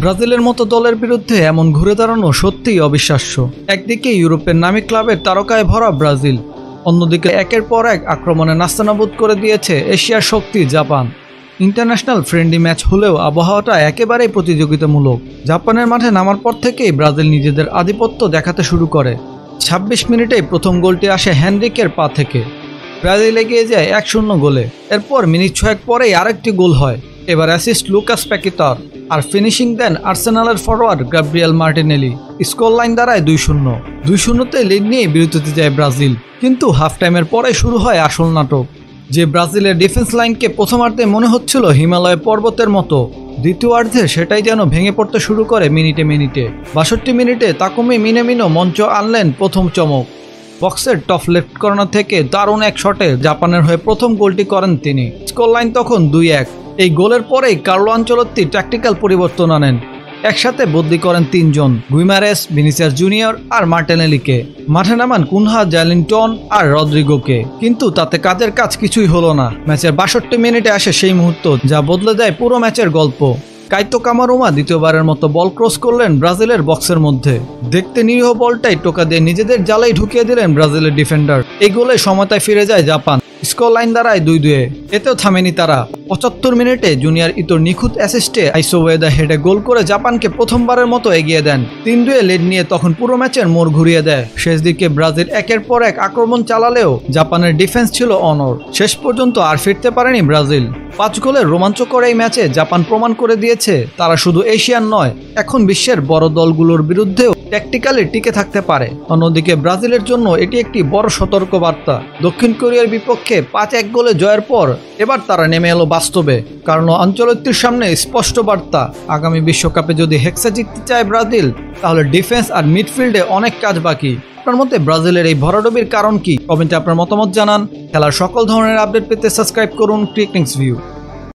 ব্রাজিলের মতো দলের বিরুদ্ধে এমন ঘুরে দাঁড়ানো সত্যিই অবিশ্বাস্য। একদিকে ইউরোপের নামী ক্লাবের তারকায় ভরা ব্রাজিল, অন্যদিকে একের পর এক আক্রমণে নাস্তানাবুদ করে দিয়েছে এশিয়ার শক্তি জাপান। ইন্টারন্যাশনাল ফ্রেন্ডলি ম্যাচ হলেও আবহাওয়াটা একেবারেই প্রতিযোগিতামূলক। জাপানের মাঠে নামার পর থেকেই ব্রাজিল নিজেদের আধিপত্য দেখাতে শুরু করে। ২৬ মিনিটেই প্রথম গোলটি আসে হেনরিকের পা থেকে। ব্রাজিল এগিয়ে যায় ১-০ গোলে। এরপর মিনিট ৬ পরেই আরেকটি গোল হয়। এবার অ্যাসিস্ট লুকাস প্যাকিতার, আর ফিনিশিং দেন আর্সেনালের forward Gabriel Martinelli. Score line দাঁড়ায় ২-০। ২-০তে লিড নিয়ে বিরতিতে যায় ব্রাজিল, কিন্তু হাফ টাইমের পরে শুরু হয় আসল নাটক। যে ব্রাজিলের ডিফেন্স লাইনকে প্রথমার্ধে মনে হচ্ছিল হিমালয় পর্বতের মতো, দ্বিতীয়ার্ধে সেটাই যেন ভেঙে পড়তে শুরু করে মিনিটে মিনিটে। ৬২ মিনিটে তাকুমি মিনামিনো মঞ্চ আনলেন প্রথম চমক। বক্সের টপ লেফট কর্নার থেকে দারুণ এক শটে জাপানের হয়ে প্রথম গোলটি করেন তিনি। স্কোর লাইন তখন ২-১। এই গোলের পরেই কার্লো আনচেলত্তি ট্যাকটিক্যাল পরিবর্তন আনেন। একসাথে বদলি করেন ৩ জন, গুইমারেস, ভিনিসিয়াস জুনিয়র আর মার্টিনেলিকে। মাঠে নামান কুনহা, জ্যালিংটন আর রদ্রিগোকে। কিন্তু তাতে কাজের কাজ কিছুই হলো না। ম্যাচের ৬২ মিনিটে আসে সেই মুহূর্ত যা বদলে দেয় পুরো ম্যাচের গল্প। কাইতো কামারুমা দ্বিতীয়বারের মতো বল ক্রস করলেন ব্রাজিলের বক্সের মধ্যে। দেখতে নিরীহ বলটাই টোকা দিয়ে নিজেদের জালেই ঢুকিয়ে দিলেন ব্রাজিলের ডিফেন্ডার। এই গোলে সমতায় ফিরে যায় জাপান। স্কোর লাইন দাঁড়ায় ২-২। এতেও থামেনি তারা। ৭৫ মিনিটে জুনিয়র ইতোর নিখুঁত অ্যাসিস্টে আইসোওয়েদা হেডে গোল করে জাপানকে প্রথমবারের মতো এগিয়ে দেন। ৩-২ লিড নিয়ে তখন পুরো ম্যাচের মোড় ঘুরিয়ে দেয়। শেষ দিকে ব্রাজিল একের পর এক আক্রমণ চালালেও জাপানের ডিফেন্স ছিল অনড়। শেষ পর্যন্ত আর ফিরতে পারেনি ব্রাজিল। ৫ গোলের রোমাঞ্চকর এই ম্যাচে জাপান প্রমাণ করে দিয়েছে তারা শুধু এশিয়ান নয়, এখন বিশ্বের বড় দলগুলোর বিরুদ্ধেও ট্যাকটিক্যালি টিকে থাকতে পারে। অন্যদিকে ব্রাজিলের জন্য এটি একটি বড় সতর্কবার্তা। দক্ষিণ কোরিয়ার বিপক্ষে ৫-১ গোলে জয়ের পর এবার তারা নেমে এলো বাস্তবে। কারণ আনচেলত্তির সামনে স্পষ্ট বার্তা, আগামী বিশ্বকাপে যদি হেক্সা জিততে চায় ব্রাজিল, তাহলে ডিফেন্স আর মিডফিল্ডে অনেক কাজ বাকি। আপনার মতে ব্রাজিলের এই ভরাডুবির কারণ কি? কমেন্টে আপনার মতামত জানান। খেলার সকল ধরনের আপডেট পেতে সাবস্ক্রাইব করুন ক্রিকনিক্স ভিউ।